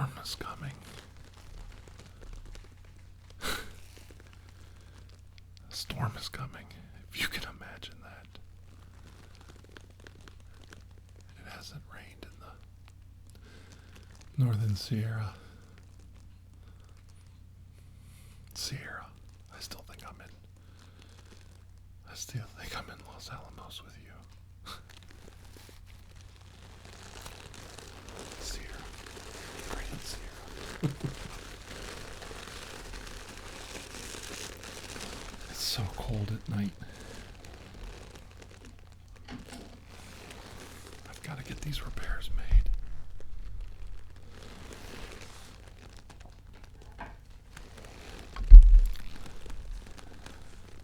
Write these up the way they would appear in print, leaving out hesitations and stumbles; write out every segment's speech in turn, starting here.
storm is coming. A storm is coming, if you can imagine that. It hasn't rained in the northern Sierra. I still think I'm in Los Alamos with you. Sierra. Great Sierra. It's so cold at night. I've got to get these repairs made.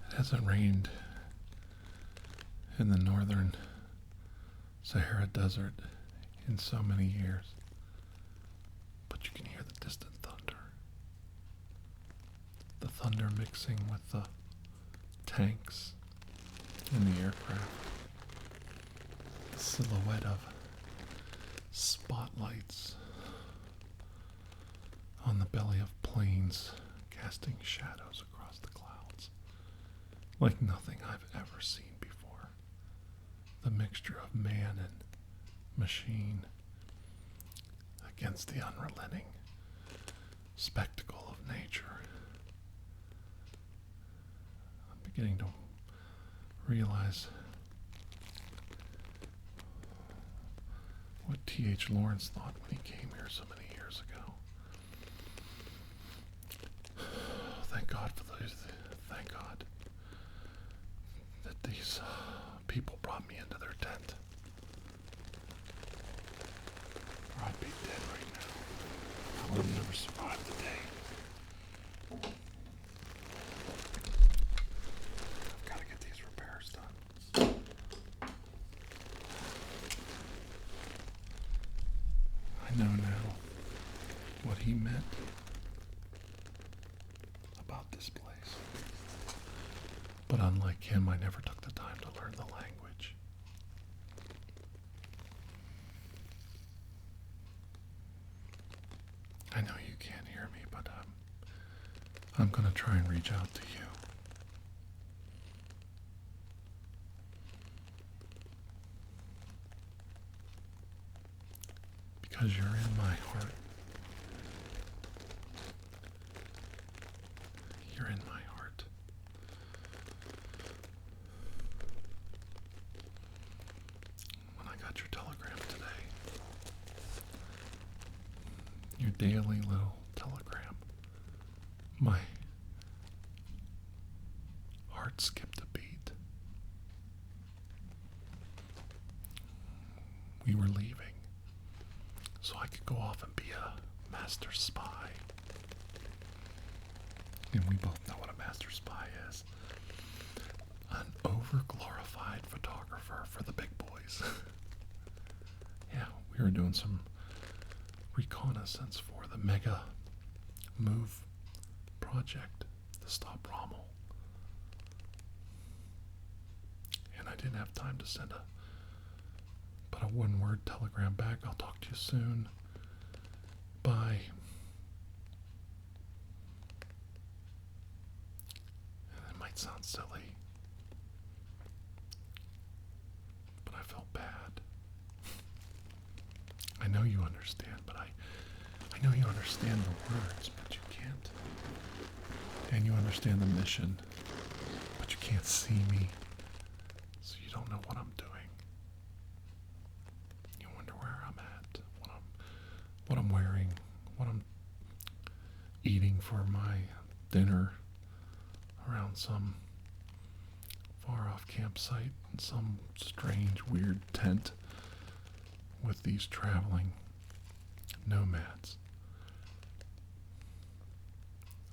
It hasn't rained in the northern Sahara Desert in so many years, but you can hear the distant thunder. The thunder mixing with the tanks and the aircraft. The silhouette of spotlights on the belly of planes casting shadows across the clouds like nothing I've ever seen before. The mixture of man and machine against the unrelenting spectacle of nature. I'm beginning to realize what T.H. Lawrence thought when he came here so many years ago. Thank God for those. Thank God that these people brought me into their tent. Or I'd be dead right now. I would have never survived the day. I've got to get these repairs done. I know now what he meant about this place. But unlike him, I never took the time to learn the language. I know you can't hear me, but I'm going to try and reach out to you. Because you're in my heart. You're in my heart. When I got your telegram today, your daily little telegram, my heart skipped a beat. We were leaving, so I could go off and be a master spy. And we both know what a master spy is. An over-glorified photographer for the big boys. Yeah, we were doing some reconnaissance for the mega move project to stop Rommel. And I didn't have time to send a one-word telegram back. I'll talk to you soon. Bye. And it might sound silly, but I felt bad. I know you understand, but I know you understand the words, but you can't. And you understand the mission, but you can't see me, so you don't know what I'm doing. You wonder where I'm at, what I'm wearing, what I'm eating for my dinner around some far-off campsite in some strange, weird tent with these traveling nomads.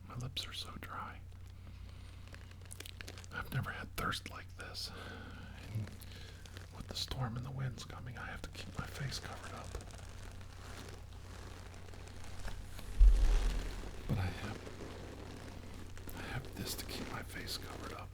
My lips are so dry. I've never had thirst like this. And with the storm and the winds coming, I have to keep my face covered up. But I have this to keep my face covered up.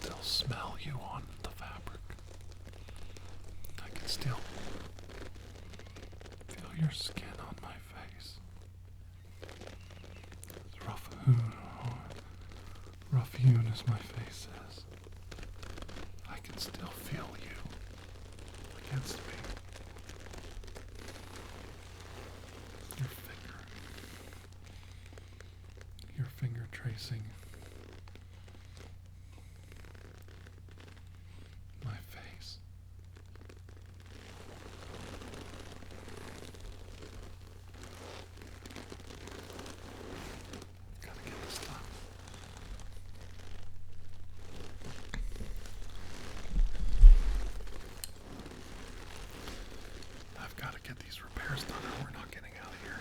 still smell you on the fabric. I can still feel your skin on my face. As rough hewn as my face is, I can still feel you against me. Your finger tracing my face. Gotta get this done. I've got to get these repairs done or we're not getting out of here.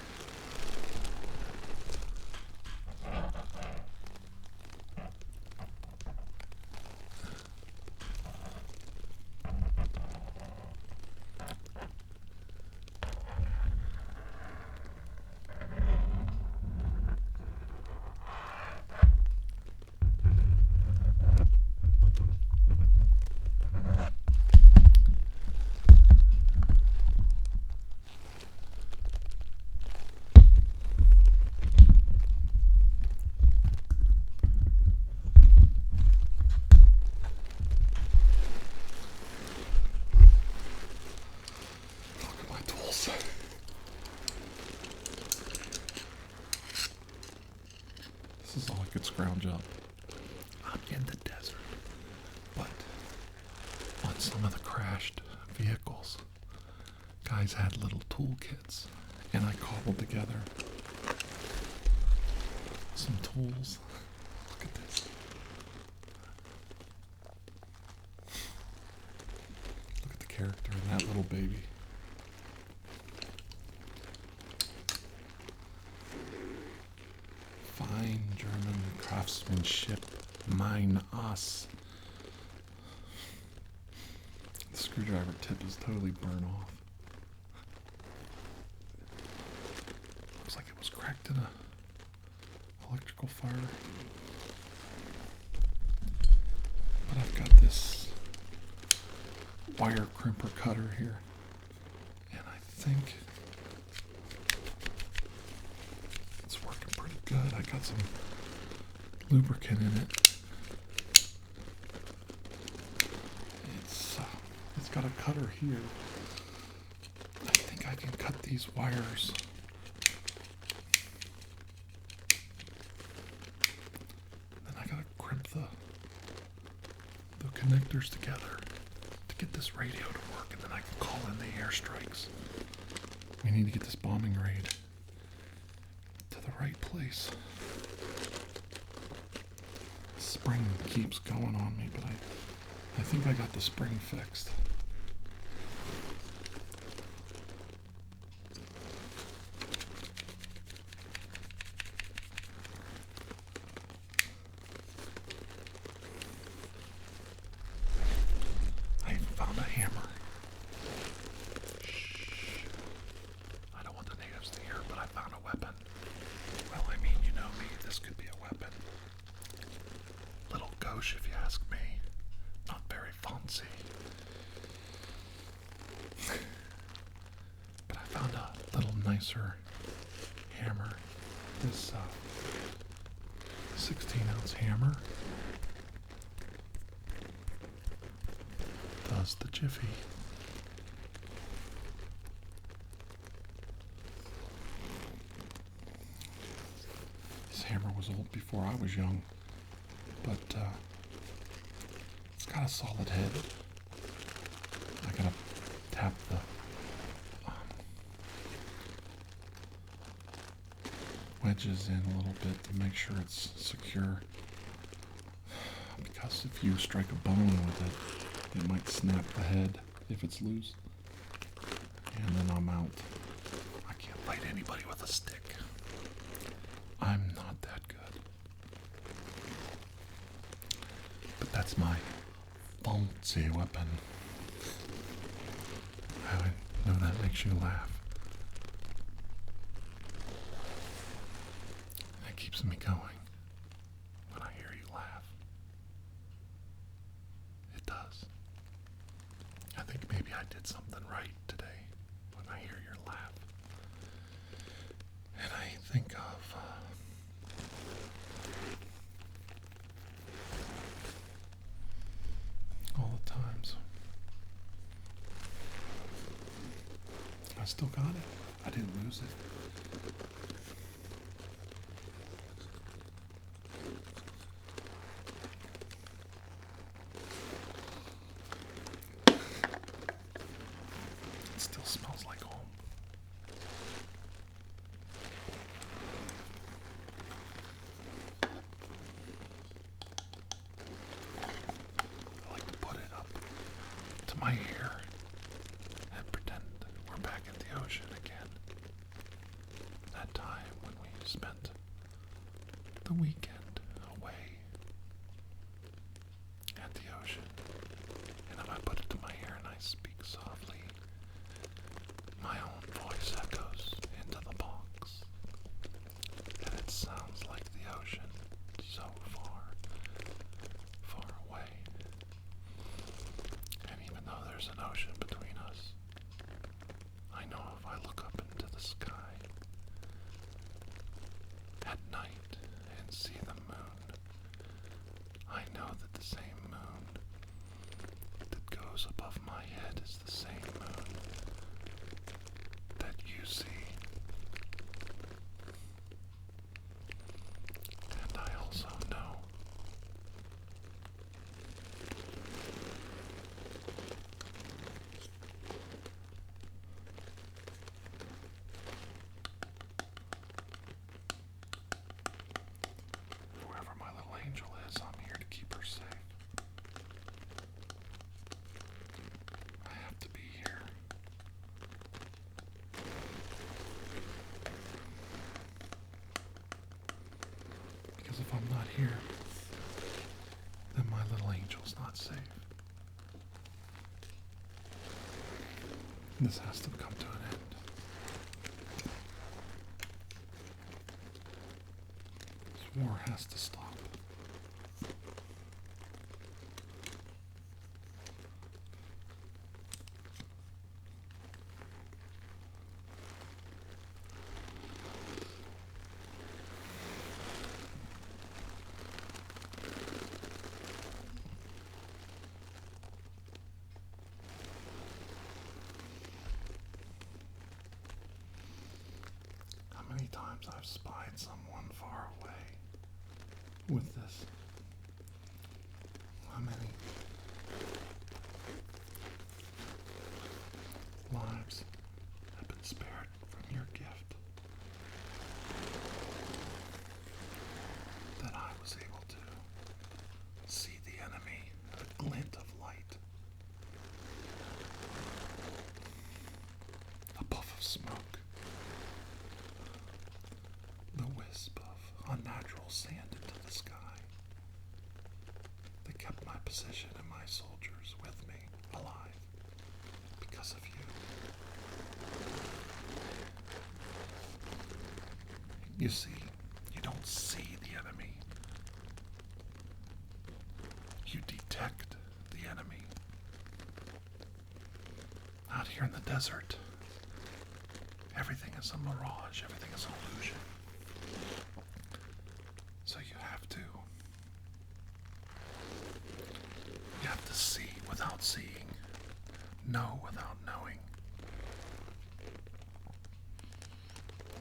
This is all I could scrounge up. I'm in the desert, but on some of the crashed vehicles, guys had little toolkits, and I cobbled together some tools. Look at this. Look at the character in that little baby. Fine German craftsmanship, mine us. The screwdriver tip is totally burnt off. Looks like it was cracked in a electrical fire. But I've got this wire crimper cutter here, and I think it's working pretty good. I got some lubricant in it. It's got a cutter here. I think I can cut these wires. Then I gotta crimp the connectors together to get this radio to work, and then I can call in the airstrikes. We need to get this bombing raid to the right place. Spring keeps going on me, but I think I got the spring fixed. I even found a hammer. Shh. I don't want the natives to hear, but I found a weapon. Well, I mean, you know me, this could be a weapon. Little gauche, if you ask me. Not very fancy. But I found a little nicer hammer. This 16-ounce hammer does the jiffy. This hammer was old before I was young, but it's got a solid head. I gotta tap the wedges in a little bit to make sure it's secure, because if you strike a bone with it might snap the head if it's loose. And then I'm out. I can't fight anybody with a stick. I'm not that good. But that's my fancy weapon. I know that makes you laugh. That keeps me going when I hear you laugh. right today when I hear your laugh. And I think of all the times. I still got it. I didn't lose it. It still smells like home. I like to put it up to my ear and pretend we're back at the ocean again. That time when we spent the weekend away at the ocean. And if I put it to my ear and I speak softly, my own voice echoes into the box. And it sounds like the ocean so far, far away. And even though there's an ocean between us, I know if I look up into the sky at night and see the moon, I know that the same moon that goes above my head is the same moon that you see. And I also know whoever my little angel is, I'm here to keep her safe. I have to be here. Because if I'm not here, then my little angel's not safe. This has to come to an end. This war has to stop. How many times I've spied someone far away with this? How many lives have been spared from your gift that I was able to see the enemy, a glint of light, a puff of smoke, the wisp of unnatural sand into the sky that kept my position and my soldiers with me alive because of you. You see, you don't see the enemy. You detect the enemy. Out here in the desert, everything is a mirage, everything is an illusion. So you have to see without seeing, know without knowing.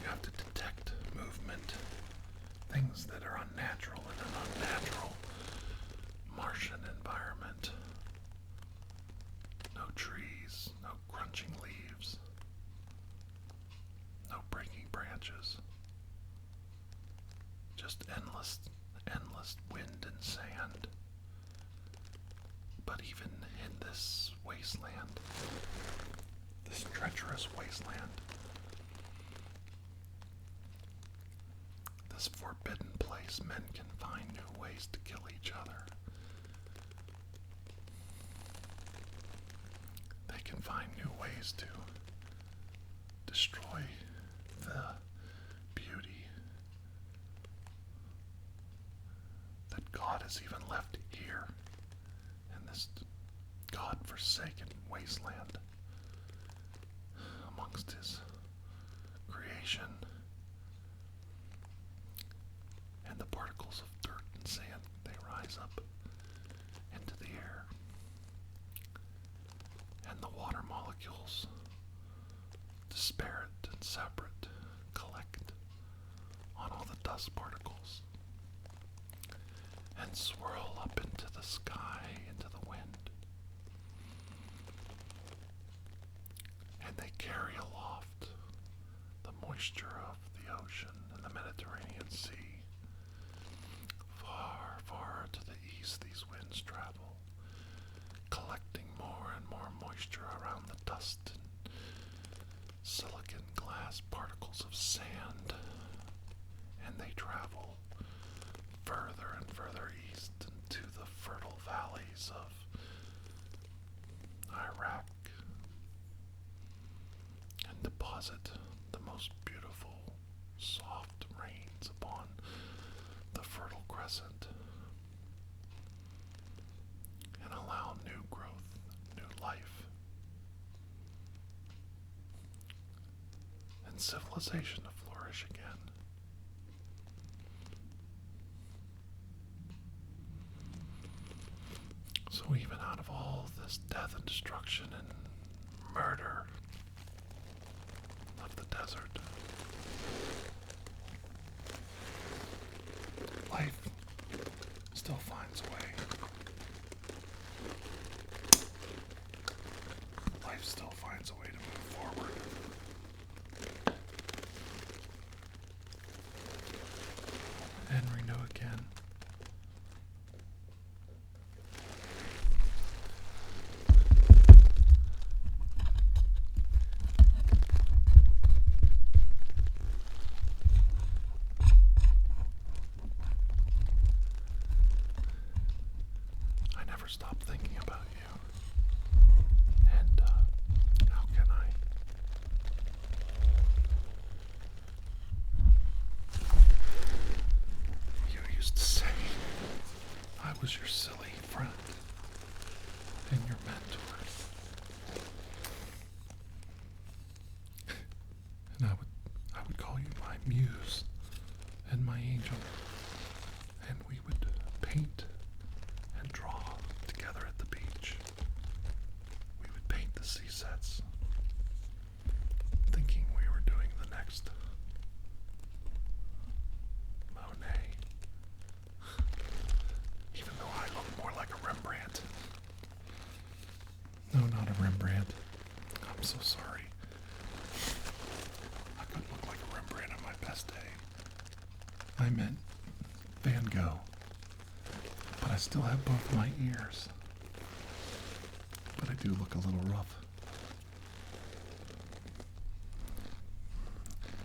You have to detect movement, things that are unnatural in an unnatural Martian environment. No trees, no crunching leaves, no breaking branches. Just endless wind and sand. But even in this wasteland, this treacherous wasteland, this forbidden place, men can find new ways to kill each other. They can find new ways to destroy the beauty that God has even left here in this God-forsaken wasteland. dust particles and swirl up into the sky, into the wind. And they carry aloft the moisture of the ocean and the Mediterranean Sea. Far, far to the east these winds travel, collecting more and more moisture around the dust and silicon glass particles of sand. And they travel further and further east into the fertile valleys of Iraq and deposit the most beautiful, soft rains upon the Fertile Crescent and allow new growth, new life, and civilization to flourish again. So even out of all this death and destruction and murder of the desert, life still finds a way. Life still finds a way to move forward. And renew again. Stop thinking about you. And how can I? You used to say I was your silly friend and your mentor. And I would call you my muse and my angel. And we would paint and draw together at the beach. We would paint the sea sets, thinking we were doing the next Monet. Even though I look more like a Rembrandt. No, not a Rembrandt. I'm so sorry. I couldn't look like a Rembrandt on my best day. I meant Van Gogh. But I still have both my ears. But I do look a little rough.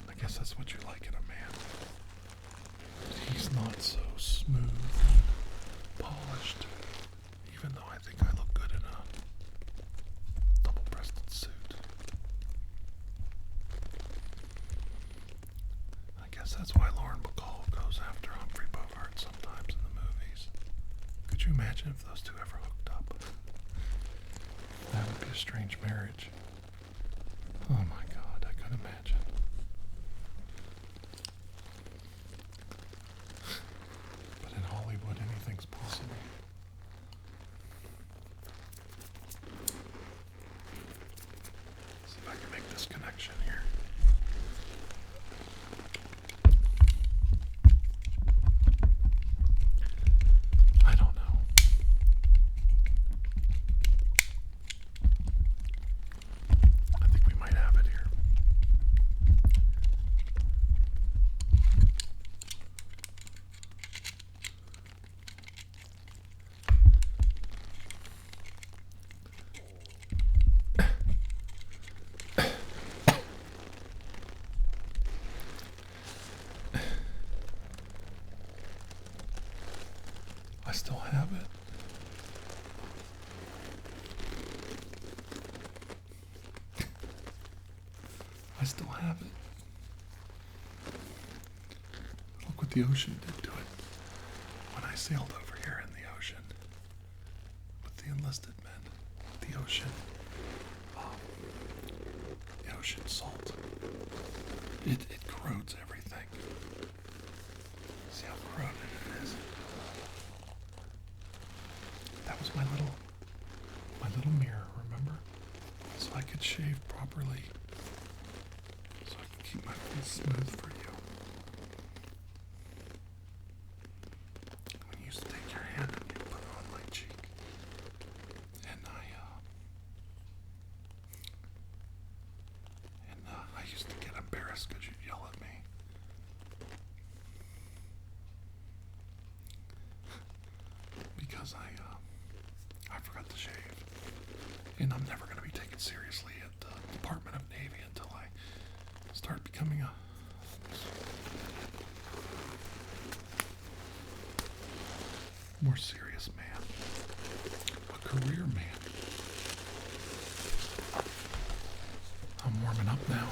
I guess that's what you like in a man. He's not so smooth and polished, even though I think I look good in a double-breasted suit. I guess that's why Lauren Bacall goes after Humphrey Bogart sometimes in the movies. Could you imagine if those two ever hooked up? That would be a strange marriage. Oh my God, I couldn't imagine. But in Hollywood, anything's possible. See if I can make this connection here. I don't know. I think we might have it here. I still have it. I still have it. Look what the ocean did to it when I sailed over here in the ocean with the enlisted men. The ocean salt. It corrodes everything. See how corroded it is? That was my little mirror, remember? So I could shave properly. So I could keep my face smooth for you. embarrassed because you'd yell at me. Because I forgot to shave. And I'm never going to be taken seriously at the Department of Navy until I start becoming a more serious man. A career man. I'm warming up now.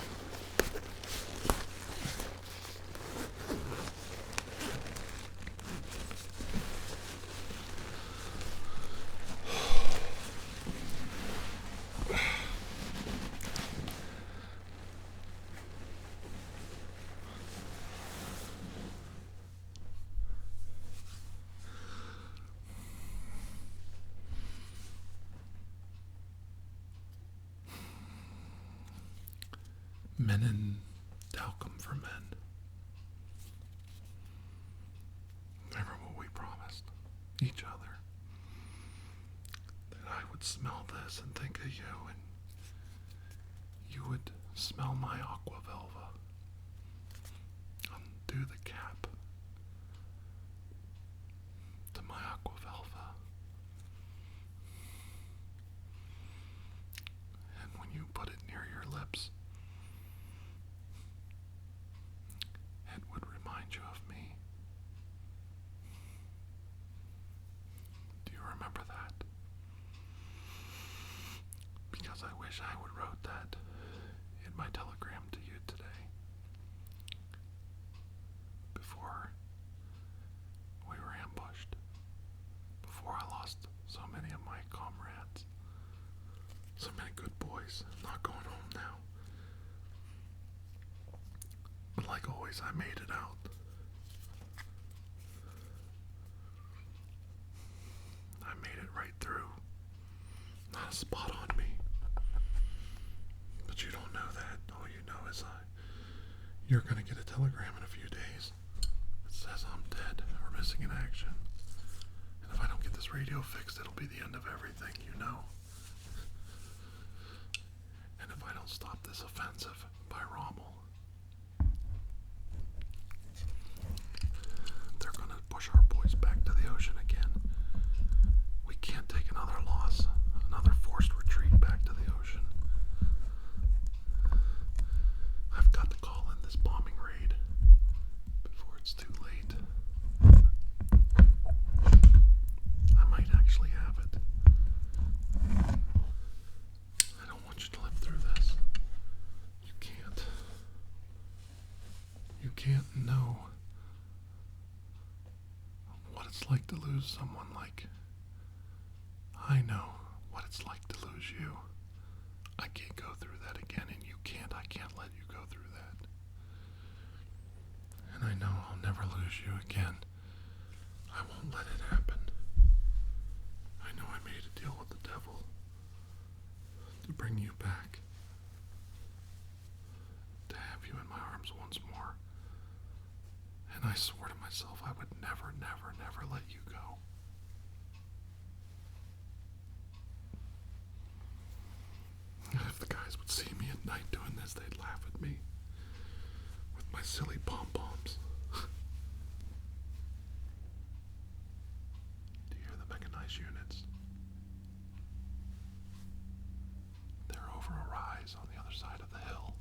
Men in talcum for men. Remember what we promised each other? That I would smell this and think of you, and you would smell my aqua velva. Undo the cap to my aqua velva. And when you put it near your lips, it would remind you of me. Do you remember that? Because I wish I would wrote that in my telegram to you today. Before we were ambushed. Before I lost so many of my comrades. So many good boys. Not going home now. But like always, I made it out. I made it right through. Not a spot on me. But you don't know that. All you know is you're going to get a telegram in a few days that says I'm dead or missing in action. And if I don't get this radio fixed, it'll be the end of everything, you know. And if I don't stop this offensive by Rommel, they're going to push our boys back to the ocean again. We can't take another loss, another forced retreat back to the ocean. I've got to call in this bombing raid before it's too late. I might actually have it. I don't want you to live through this. You can't. You can't know what it's like to lose someone like I know what it's like to lose you. I can't go through that again, and you can't. I can't let you go through that. And I know I'll never lose you again. I won't let it happen. I know I made a deal with the devil to bring you back, to have you in my arms once more. And I swore to myself I would never, never, never let you go. If the guys would see me at night doing this, they'd laugh at me with my silly pom-poms. Do you hear the mechanized units? They're over a rise on the other side of the hill.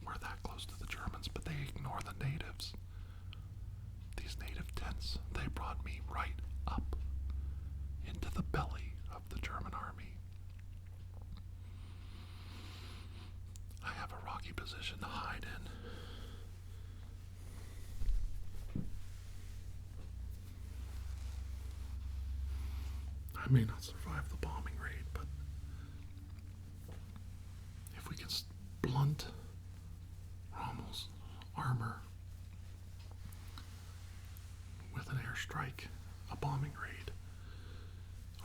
We're that close to the Germans, but they ignore the natives. These native tents, they brought me right up into the belly of the German army. I have a rocky position to hide in. I may not survive the bombing raid, but if we can blunt Rommel's armor with an airstrike, a bombing raid,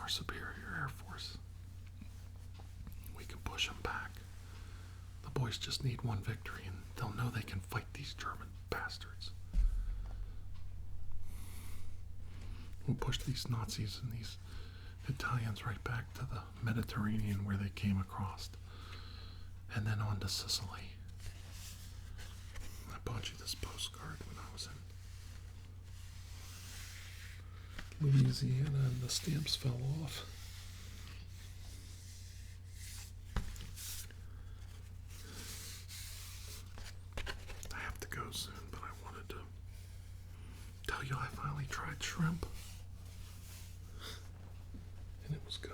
our superior air force, we can push them back. The boys just need one victory and they'll know they can fight these German bastards. We'll push these Nazis and these Italians right back to the Mediterranean where they came across. and then on to Sicily. I bought you this postcard when I was in Louisiana and the stamps fell off. I have to go soon, but I wanted to tell you I finally tried shrimp. And it was good.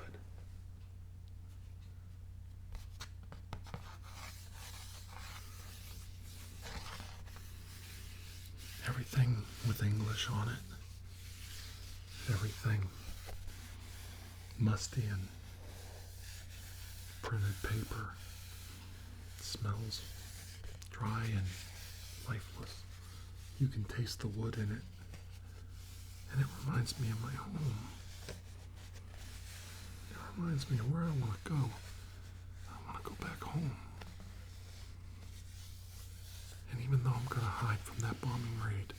Everything with English on it. Everything musty and printed paper. Smells dry and lifeless. You can taste the wood in it. And it reminds me of my home. It reminds me of where I want to go. I want to go back home. And even though I'm going to hide from that bombing raid,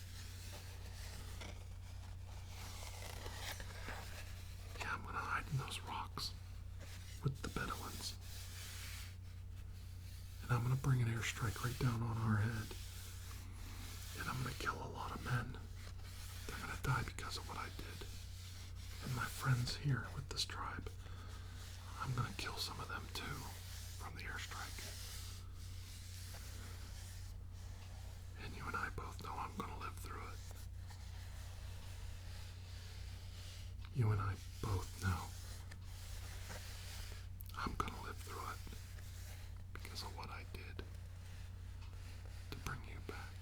yeah, I'm going to hide in those rocks with the Bedouins. And I'm going to bring an airstrike right down on our head. And I'm going to kill a lot of men. They're going to die because of what I did. And my friends here with this tribe, I'm going to kill some of them too from the airstrike. And you and I both know I'm going to live through it. You and I both know I'm going to live through it because of what I did to bring you back.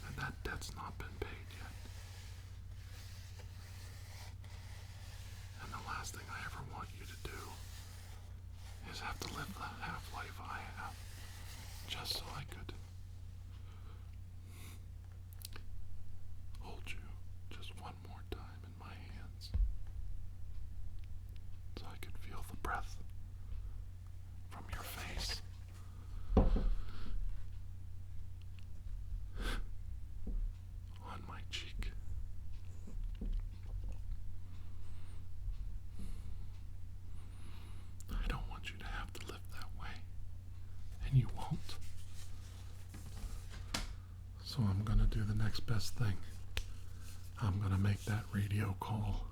And that debt's not been paid yet. And the last thing I ever want you to do is have to live the half-life I have just so I could hold you just one more time in my hands. So I could feel the breath from your face. On my cheek. I don't want you to have to live that way. And you won't. So I'm going to do the next best thing. I'm going to make that radio call.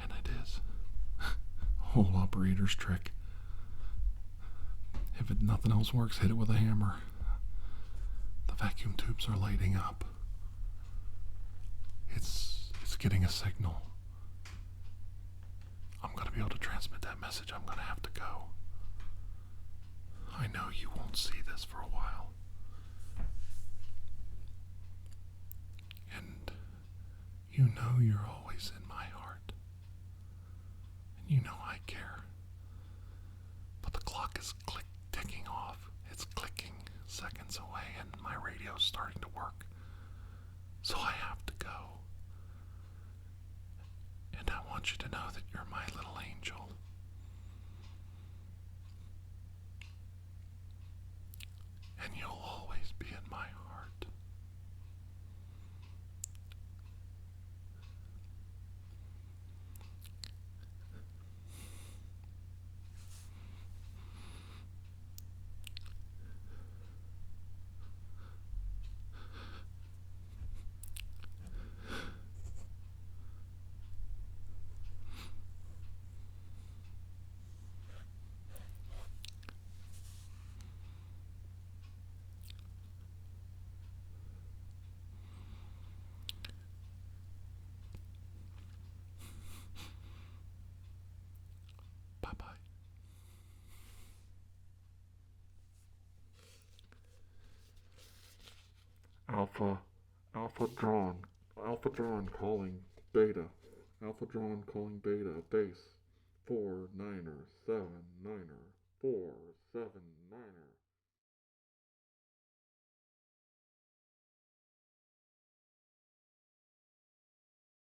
And it is a whole operator's trick. If nothing else works, hit it with a hammer. The vacuum tubes are lighting up. It's getting a signal. I'm going to be able to transmit that message. I'm going to have to go. I know you won't see this for a while. And you know you're always in my heart. And you know I care. But the clock is ticking off. It's clicking seconds away and my radio's starting to work. So I have to go. And I want you to know that you're my little angel. And you'll always be in my heart. Alpha drawn calling beta. Alpha drawn calling beta. Base 49er 7 9er 4 7